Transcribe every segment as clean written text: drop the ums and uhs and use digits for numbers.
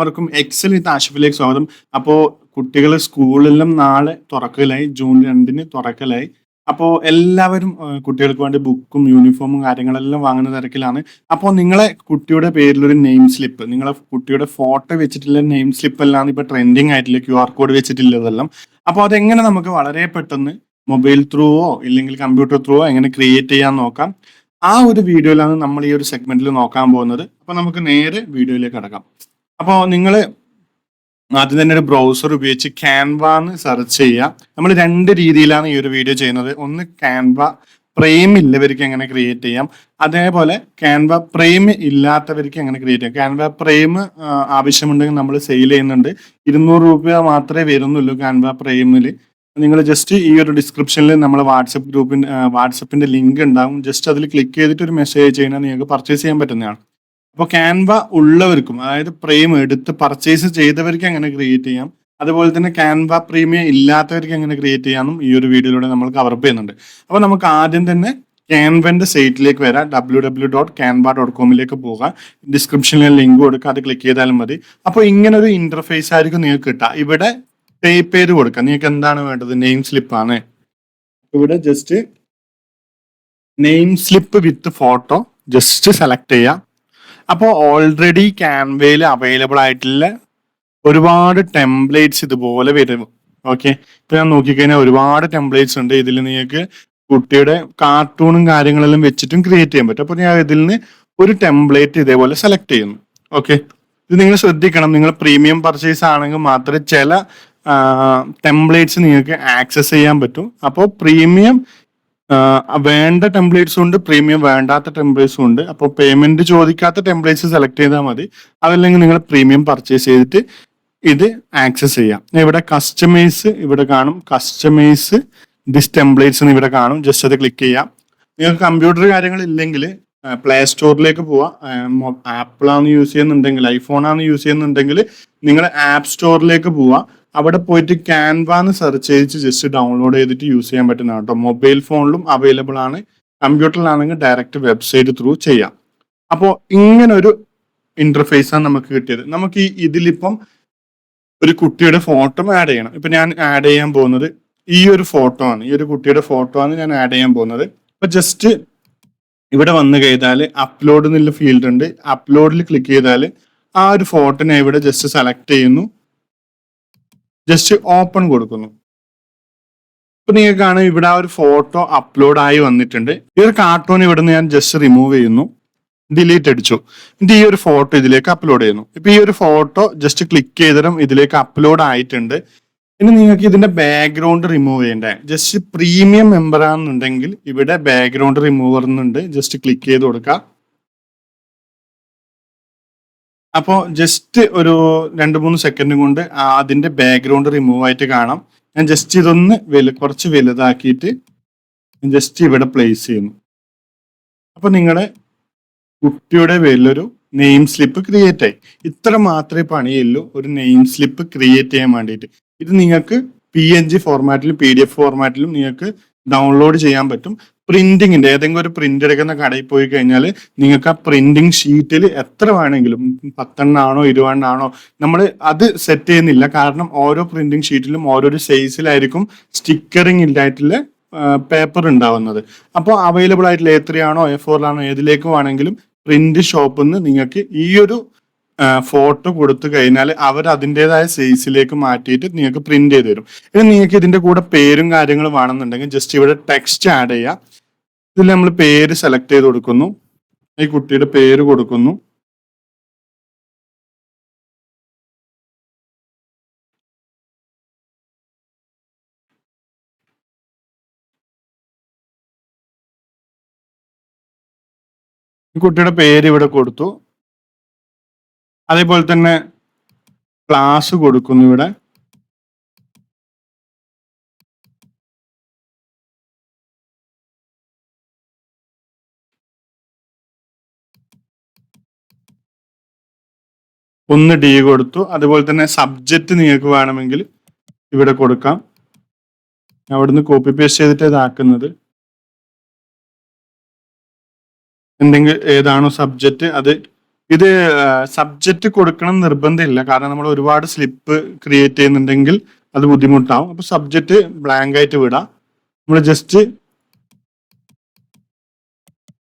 എല്ലാവർക്കും എക്സൽ വിത്ത് ആഷിഫിലേക്ക് സ്വാഗതം. അപ്പോൾ കുട്ടികൾ സ്കൂളെല്ലാം നാളെ തുറക്കലായി, ജൂൺ 2 തുറക്കലായി. അപ്പോൾ എല്ലാവരും കുട്ടികൾക്ക് വേണ്ടി ബുക്കും യൂണിഫോമും കാര്യങ്ങളെല്ലാം വാങ്ങുന്ന തിരക്കിലാണ്. അപ്പോൾ നിങ്ങളെ കുട്ടിയുടെ പേരിലൊരു നെയിം സ്ലിപ്പ്, നിങ്ങളെ കുട്ടിയുടെ ഫോട്ടോ വെച്ചിട്ടുള്ള നെയിം സ്ലിപ്പ് എല്ലാം ഇപ്പോൾ ട്രെൻഡിങ് ആയിട്ടില്ല, QR കോഡ് വെച്ചിട്ടുള്ളതെല്ലാം. അപ്പോൾ അതെങ്ങനെ നമുക്ക് വളരെ പെട്ടെന്ന് മൊബൈൽ ത്രൂവോ ഇല്ലെങ്കിൽ കമ്പ്യൂട്ടർ ത്രൂവോ എങ്ങനെ ക്രിയേറ്റ് ചെയ്യാൻ നോക്കാം. ആ ഒരു വീഡിയോയിലാണ് നമ്മൾ ഈ ഒരു സെഗ്മെന്റിൽ നോക്കാൻ പോകുന്നത്. അപ്പോൾ നമുക്ക് നേരെ വീഡിയോയിലേക്ക് കടക്കാം. അപ്പോൾ നിങ്ങൾ ആദ്യം തന്നെ ഒരു ബ്രൗസർ ഉപയോഗിച്ച് ക്യാൻവ എന്ന് സെർച്ച് ചെയ്യുക. നമ്മൾ 2 രീതിയിലാണ് ഈ ഒരു വീഡിയോ ചെയ്യുന്നത്. ഒന്ന് ക്യാൻവ പ്രൈം ഇല്ലവർക്ക് എങ്ങനെ ക്രിയേറ്റ് ചെയ്യാം, അതേപോലെ ക്യാൻവ പ്രൈം ഇല്ലാത്തവർക്ക് എങ്ങനെ ക്രിയേറ്റ് ചെയ്യാം. ക്യാൻവ പ്രൈം ആവശ്യമുണ്ടെങ്കിൽ നമ്മൾ സെയിൽ ചെയ്യുന്നുണ്ട്. 200 രൂപ മാത്രമേ വരുന്നുള്ളൂ ക്യാൻവ പ്രൈമിൽ. നിങ്ങൾ ജസ്റ്റ് ഈ ഒരു ഡിസ്ക്രിപ്ഷനിൽ നമ്മൾ വാട്സപ്പിന്റെ ലിങ്ക് ഉണ്ടാവും. ജസ്റ്റ് അതിൽ ക്ലിക്ക് ചെയ്തിട്ട് ഒരു മെസ്സേജ് കഴിഞ്ഞാൽ നിങ്ങൾക്ക് പർച്ചേസ് ചെയ്യാൻ പറ്റുന്നതാണ്. അപ്പോൾ ക്യാൻവ ഉള്ളവർക്കും, അതായത് പ്രൈം എടുത്ത് പർച്ചേസ് ചെയ്തവർക്ക് എങ്ങനെ ക്രിയേറ്റ് ചെയ്യാം, അതുപോലെ തന്നെ ക്യാൻവ പ്രീമിയം ഇല്ലാത്തവർക്ക് എങ്ങനെ ക്രിയേറ്റ് ചെയ്യാമെന്നും ഈ ഒരു വീഡിയോയിലൂടെ നമ്മൾ കവർ ചെയ്യുന്നുണ്ട്. അപ്പോൾ നമുക്ക് ആദ്യം തന്നെ ക്യാൻവന്റെ സൈറ്റിലേക്ക് വരാം. www.canva.com പോകാം. ഡിസ്ക്രിപ്ഷനിൽ ലിങ്ക് കൊടുക്കുക, അത് ക്ലിക്ക് ചെയ്താലും മതി. അപ്പോൾ ഇങ്ങനെ ഒരു ഇന്റർഫേസ് ആയിരിക്കും നിങ്ങൾക്ക് കിട്ടുക. ഇവിടെ പേര് കൊടുക്കുക. നിങ്ങൾക്ക് എന്താണ് വേണ്ടത്? നെയിം സ്ലിപ്പ് ആണ്. ഇവിടെ ജസ്റ്റ് നെയിം സ്ലിപ്പ് വിത്ത് ഫോട്ടോ ജസ്റ്റ് സെലക്ട് ചെയ്യാം. അപ്പോൾ ഓൾറെഡി ക്യാൻവയിൽ അവൈലബിൾ ആയിട്ടുള്ള ഒരുപാട് ടെംപ്ലേറ്റ്സ് ഇതുപോലെ വരും. ഓക്കെ, ഇപ്പൊ ഞാൻ നോക്കിക്കഴിഞ്ഞാൽ ഒരുപാട് ടെംപ്ലേറ്റ്സ് ഉണ്ട്. ഇതിൽ നിങ്ങൾക്ക് കുട്ടിയുടെ കാർട്ടൂണും കാര്യങ്ങളെല്ലാം വെച്ചിട്ടും ക്രിയേറ്റ് ചെയ്യാൻ പറ്റും. അപ്പോൾ ഞാൻ ഇതിൽ നിന്ന് ഒരു ടെംപ്ലേറ്റ് ഇതേപോലെ സെലക്ട് ചെയ്യുന്നു. ഓക്കെ, ഇത് നിങ്ങൾ ശ്രദ്ധിക്കണം. നിങ്ങൾ പ്രീമിയം പർച്ചേസ് ആണെങ്കിൽ മാത്രമേ ചില ടെംപ്ലേറ്റ്സ് നിങ്ങൾക്ക് ആക്സസ് ചെയ്യാൻ പറ്റും. അപ്പോൾ പ്രീമിയം വേണ്ട ടെംപ്ലേറ്റ്സും ഉണ്ട്, പ്രീമിയം വേണ്ടാത്ത ടെംപ്ലേറ്റ്സും ഉണ്ട്. അപ്പോൾ പേയ്മെന്റ് ചോദിക്കാത്ത ടെംപ്ലേറ്റ്സ് സെലക്ട് ചെയ്താൽ മതി. അതല്ലെങ്കിൽ നിങ്ങൾ പ്രീമിയം പർച്ചേസ് ചെയ്തിട്ട് ഇത് ആക്സസ് ചെയ്യാം. ഇവിടെ കസ്റ്റമൈസ് ഇവിടെ കാണും, കസ്റ്റമൈസ് ദിസ് ടെംപ്ലേറ്റ്സ് ഇവിടെ കാണും. ജസ്റ്റ് അത് ക്ലിക്ക് ചെയ്യാം. നിങ്ങൾക്ക് കമ്പ്യൂട്ടർ കാര്യങ്ങൾ ഇല്ലെങ്കിൽ പ്ലേ സ്റ്റോറിലേക്ക് പോവാം. ആപ്പിളാണ് യൂസ് ചെയ്യുന്നുണ്ടെങ്കിൽ, ഐഫോണാണ് യൂസ് ചെയ്യുന്നുണ്ടെങ്കിൽ നിങ്ങൾ ആപ്പ് സ്റ്റോറിലേക്ക് പോവാം. അവിടെ പോയിട്ട് ക്യാൻവ എന്ന് സെർച്ച് ചെയ്ത് ജസ്റ്റ് ഡൗൺലോഡ് ചെയ്തിട്ട് യൂസ് ചെയ്യാൻ പറ്റുന്നതാണ് കേട്ടോ. മൊബൈൽ ഫോണിലും അവൈലബിൾ ആണ്, കമ്പ്യൂട്ടറിലാണെങ്കിൽ ഡയറക്റ്റ് വെബ്സൈറ്റ് ത്രൂ ചെയ്യാം. അപ്പോൾ ഇങ്ങനെ ഒരു ഇന്റർഫേസ് ആണ് നമുക്ക് കിട്ടിയത്. നമുക്ക് ഇതിലിപ്പം ഒരു കുട്ടിയുടെ ഫോട്ടോ ആഡ് ചെയ്യണം. ഇപ്പൊ ഞാൻ ആഡ് ചെയ്യാൻ പോകുന്നത് ഈ ഒരു ഫോട്ടോ ആണ്, ഈ ഒരു കുട്ടിയുടെ ഫോട്ടോ ആണ് ഞാൻ ആഡ് ചെയ്യാൻ പോകുന്നത്. അപ്പൊ ജസ്റ്റ് ഇവിടെ വന്നു കഴിഞ്ഞാൽ അപ്ലോഡ് എന്നുള്ള ഫീൽഡ് ഉണ്ട്. അപ്ലോഡിൽ ക്ലിക്ക് ചെയ്താൽ ആ ഒരു ഫോട്ടോനെ ഇവിടെ ജസ്റ്റ് സെലക്ട് ചെയ്യുന്നു, ജസ്റ്റ് ഓപ്പൺ കൊടുക്കുന്നു. ഇപ്പൊ നിങ്ങൾക്ക് കാണാം ഇവിടെ ആ ഒരു ഫോട്ടോ അപ്ലോഡ് ആയി വന്നിട്ടുണ്ട്. ഈ ഒരു കാർട്ടൂൺ ഇവിടുന്ന് ഞാൻ ജസ്റ്റ് റിമൂവ് ചെയ്യുന്നു, ഡിലീറ്റ് അടിച്ചു. എന്നിട്ട് ഈ ഒരു ഫോട്ടോ ഇതിലേക്ക് അപ്ലോഡ് ചെയ്യുന്നു. ഇപ്പൊ ഈ ഒരു ഫോട്ടോ ജസ്റ്റ് ക്ലിക്ക് ചെയ്തിട്ടും ഇതിലേക്ക് അപ്ലോഡ് ആയിട്ടുണ്ട്. ഇനി നിങ്ങൾക്ക് ഇതിന്റെ ബാക്ക്ഗ്രൗണ്ട് റിമൂവ് ചെയ്യണ്ടേ. ജസ്റ്റ് പ്രീമിയം മെമ്പർ ആണെന്നുണ്ടെങ്കിൽ ഇവിടെ ബാക്ക്ഗ്രൗണ്ട് റിമൂവർ എന്നുണ്ട്, ജസ്റ്റ് ക്ലിക്ക് ചെയ്ത് കൊടുക്കുക. അപ്പോൾ ജസ്റ്റ് ഒരു 2-3 സെക്കൻഡ് കൊണ്ട് അതിന്റെ ബാക്ക്ഗ്രൗണ്ട് റിമൂവ് ആയിട്ട് കാണാം. ഞാൻ ജസ്റ്റ് ഇതൊന്ന് കുറച്ച് വലുതാക്കിയിട്ട് ജസ്റ്റ് ഇവിടെ പ്ലേസ് ചെയ്യുന്നു. അപ്പൊ നിങ്ങളുടെ കുട്ടിയുടെ പേരിലൊരു നെയിം സ്ലിപ്പ് ക്രിയേറ്റ് ആയി. ഇത്ര മാത്രമേ പണിയുള്ളൂ ഒരു നെയിം സ്ലിപ്പ് ക്രിയേറ്റ് ചെയ്യാൻ വേണ്ടിയിട്ട്. ഇത് നിങ്ങൾക്ക് PNG ഫോർമാറ്റിലും PDF ഫോർമാറ്റിലും നിങ്ങൾക്ക് ഡൗൺലോഡ് ചെയ്യാൻ പറ്റും. പ്രിന്റിങ്ങിന്റെ ഏതെങ്കിലും ഒരു പ്രിന്റ് എടുക്കുന്ന കടയിൽ പോയി കഴിഞ്ഞാൽ നിങ്ങൾക്ക് ആ പ്രിന്റിംഗ് ഷീറ്റിൽ എത്ര വേണമെങ്കിലും 10 ആണോ 20 ആണോ നമ്മൾ അത് സെറ്റ് ചെയ്യുന്നില്ല. കാരണം ഓരോ പ്രിന്റിംഗ് ഷീറ്റിലും ഓരോരു സൈസിലായിരിക്കും സ്റ്റിക്കറിംഗ് ഇല്ലായിട്ടുള്ള പേപ്പർ ഉണ്ടാവുന്നത്. അപ്പോൾ അവൈലബിൾ ആയിട്ടുള്ള A3 ആണോ A4 ആണോ ഏതിലേക്ക് വേണമെങ്കിലും പ്രിന്റ് ഷോപ്പിൽ നിന്ന് നിങ്ങൾക്ക് ഈ ഒരു ഫോട്ടോ കൊടുത്തു കഴിഞ്ഞാൽ അവർ അതിൻ്റെതായ സൈസിലേക്ക് മാറ്റിയിട്ട് നിങ്ങൾക്ക് പ്രിന്റ് ചെയ്ത് തരും. ഇനി നിങ്ങൾക്ക് ഇതിന്റെ കൂടെ പേരും കാര്യങ്ങളും വേണമെന്നുണ്ടെങ്കിൽ ജസ്റ്റ് ഇവിടെ ടെക്സ്റ്റ് ആഡ് ചെയ്യാം. ഇതിൽ നമ്മൾ പേര് സെലക്ട് ചെയ്ത് കൊടുക്കുന്നു, ഈ കുട്ടിയുടെ പേര് കൊടുക്കുന്നു. ഈ കുട്ടിയുടെ പേര് ഇവിടെ കൊടുത്തു. അതേപോലെ തന്നെ ക്ലാസ് കൊടുക്കുന്നു ഇവിടെ. ഒന്ന് D കൊടുത്തു. അതുപോലെ തന്നെ സബ്ജക്റ്റ് നിങ്ങൾക്ക് വേണമെങ്കിൽ ഇവിടെ കൊടുക്കാം. അവിടുന്ന് കോപ്പി പേസ്റ്റ് ചെയ്തിട്ട് ഇതാക്കുന്നത്. എന്തെങ്കിലും ഏതാണോ സബ്ജക്റ്റ് അത് ഇത് സബ്ജക്റ്റ് കൊടുക്കണം നിർബന്ധമില്ല. കാരണം നമ്മൾ ഒരുപാട് സ്ലിപ്പ് ക്രിയേറ്റ് ചെയ്യുന്നുണ്ടെങ്കിൽ അത് ബുദ്ധിമുട്ടാവും. അപ്പൊ സബ്ജക്റ്റ് ബ്ലാങ്ക് ആയിട്ട് വിടാം. നമ്മൾ ജസ്റ്റ്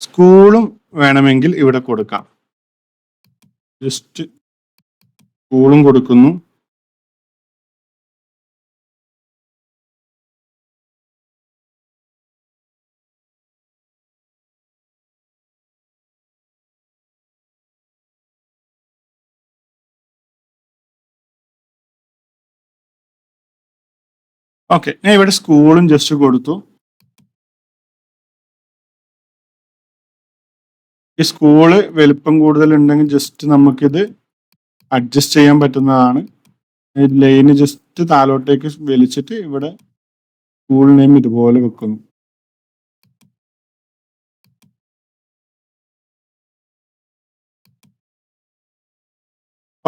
സ്കൂളും വേണമെങ്കിൽ ഇവിടെ കൊടുക്കാം. ജസ്റ്റ് സ്കൂളും കൊടുക്കുന്നു. ഓക്കെ, ഞാൻ ഇവിടെ സ്കൂളും ജസ്റ്റ് കൊടുത്തു. ഈ സ്കൂള് വലിപ്പം കൂടുതൽ ഉണ്ടെങ്കിൽ ജസ്റ്റ് നമുക്കിത് അഡ്ജസ്റ്റ് ചെയ്യാൻ പറ്റുന്നതാണ്. ലൈന് ജസ്റ്റ് താഴോട്ടേക്ക് വലിച്ചിട്ട് ഇവിടെ സ്കൂൾ നെയിം ഇതുപോലെ വെക്കുന്നു.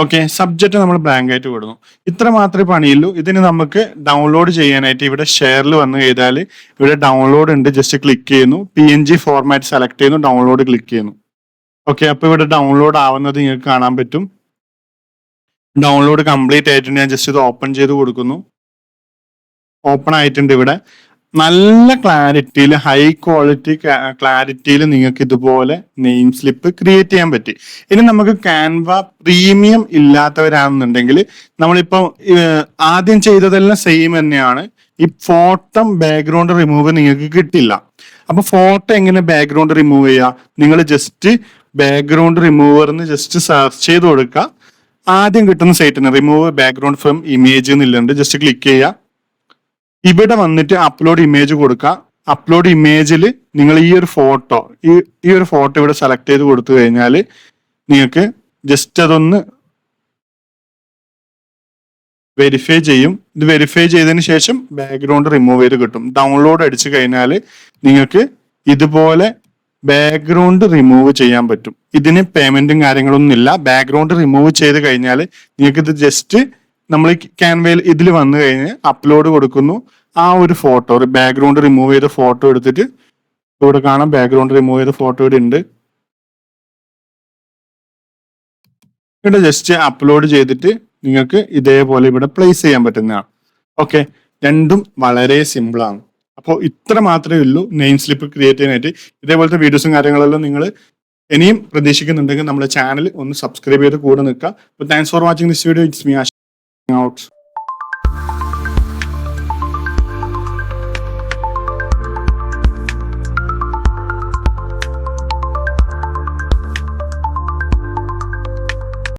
ഓക്കെ, സബ്ജക്റ്റ് നമ്മൾ ബ്ലാങ്ക് ആയിട്ട് വിടുന്നു. ഇത്ര മാത്രമേ പണിയുള്ളൂ. ഇതിന് നമുക്ക് ഡൗൺലോഡ് ചെയ്യാനായിട്ട് ഇവിടെ ഷെയറിൽ വന്നു കഴിഞ്ഞാൽ ഇവിടെ ഡൗൺലോഡ് ഉണ്ട്. ജസ്റ്റ് ക്ലിക്ക് ചെയ്യുന്നു, PNG ഫോർമാറ്റ് സെലക്ട് ചെയ്യുന്നു, ഡൗൺലോഡ് ക്ലിക്ക് ചെയ്യുന്നു. ഓക്കെ, അപ്പൊ ഇവിടെ ഡൗൺലോഡ് ആവുന്നത് നിങ്ങൾക്ക് കാണാൻ പറ്റും. ഡൗൺലോഡ് കംപ്ലീറ്റ് ആയിട്ടുണ്ട്. ഞാൻ ജസ്റ്റ് ഇത് ഓപ്പൺ ചെയ്ത് കൊടുക്കുന്നു. ഓപ്പൺ ആയിട്ടുണ്ട്. ഇവിടെ നല്ല ക്ലാരിറ്റിയിൽ, ഹൈ ക്വാളിറ്റി ക്ലാരിറ്റിയിൽ നിങ്ങൾക്ക് ഇതുപോലെ നെയിം സ്ലിപ്പ് ക്രിയേറ്റ് ചെയ്യാൻ പറ്റി. ഇനി നമുക്ക് ക്യാൻവ പ്രീമിയം ഇല്ലാത്തവരാണെന്നുണ്ടെങ്കിൽ നമ്മളിപ്പോൾ ആദ്യം ചെയ്തതെല്ലാം സെയിം തന്നെയാണ്. ഈ ഫോട്ടോ ബാക്ക്ഗ്രൗണ്ട് റിമൂവ് നിങ്ങൾക്ക് കിട്ടില്ല. അപ്പൊ ഫോട്ടോ എങ്ങനെ ബാക്ക്ഗ്രൗണ്ട് റിമൂവ് ചെയ്യുക? നിങ്ങൾ ജസ്റ്റ് ബാക്ക്ഗ്രൗണ്ട് റിമൂവറിന് ജസ്റ്റ് സെർച്ച് ചെയ്ത് കൊടുക്കുക. ആദ്യം കിട്ടുന്ന സൈറ്റിന് റിമൂവ് ബാക്ക്ഗ്രൗണ്ട് ഫ്രം ഇമേജ് എന്നുള്ളുണ്ട്. ജസ്റ്റ് ക്ലിക്ക് ചെയ്യുക. ഇവിടെ വന്നിട്ട് അപ്ലോഡ് ഇമേജ് കൊടുക്കുക. അപ്ലോഡ് ഇമേജിൽ നിങ്ങൾ ഈ ഒരു ഫോട്ടോ ഇവിടെ സെലക്ട് ചെയ്ത് കൊടുത്തു കഴിഞ്ഞാൽ നിങ്ങൾക്ക് ജസ്റ്റ് അതൊന്ന് വെരിഫൈ ചെയ്യും. ഇത് വെരിഫൈ ചെയ്തതിന് ശേഷം ബാക്ക്ഗ്രൗണ്ട് റിമൂവ് ചെയ്ത് കിട്ടും. ഡൗൺലോഡ് അടിച്ചു കഴിഞ്ഞാൽ നിങ്ങൾക്ക് ഇതുപോലെ ബാക്ക്ഗ്രൗണ്ട് റിമൂവ് ചെയ്യാൻ പറ്റും. ഇതിന് പേയ്മെന്റും കാര്യങ്ങളൊന്നും ഇല്ല. ബാക്ക്ഗ്രൗണ്ട് റിമൂവ് ചെയ്ത് കഴിഞ്ഞാൽ നിങ്ങൾക്ക് ഇത് ജസ്റ്റ് നമ്മൾ ക്യാൻവയിൽ ഇതിൽ വന്നു കഴിഞ്ഞ് അപ്ലോഡ് കൊടുക്കുന്നു. ആ ഒരു ഫോട്ടോ, ബാക്ക്ഗ്രൗണ്ട് റിമൂവ് ചെയ്ത ഫോട്ടോ എടുത്തിട്ട് ഇവിടെ കാണാം. ബാക്ക്ഗ്രൗണ്ട് റിമൂവ് ചെയ്ത ഫോട്ടോ ഇവിടെ ഉണ്ട്. ഇവിടെ ജസ്റ്റ് അപ്ലോഡ് ചെയ്തിട്ട് നിങ്ങൾക്ക് ഇതേപോലെ ഇവിടെ പ്ലേസ് ചെയ്യാൻ പറ്റുന്നതാണ്. ഓക്കെ, രണ്ടും വളരെ സിമ്പിൾ ആണ്. അപ്പോൾ ഇത്ര മാത്രമേ ഉള്ളൂ നെയിം സ്ലിപ്പ് ക്രിയേറ്റ് ചെയ്യാനായിട്ട്. ഇതേപോലത്തെ വീഡിയോസും കാര്യങ്ങളെല്ലാം നിങ്ങൾ ഇനിയും പ്രതീക്ഷിക്കുന്നുണ്ടെങ്കിൽ നമ്മുടെ ചാനൽ ഒന്ന് സബ്സ്ക്രൈബ് ചെയ്ത് കൂടെ നിൽക്കുക. അപ്പോൾ thanks for watching this video. It's me Ashiq out.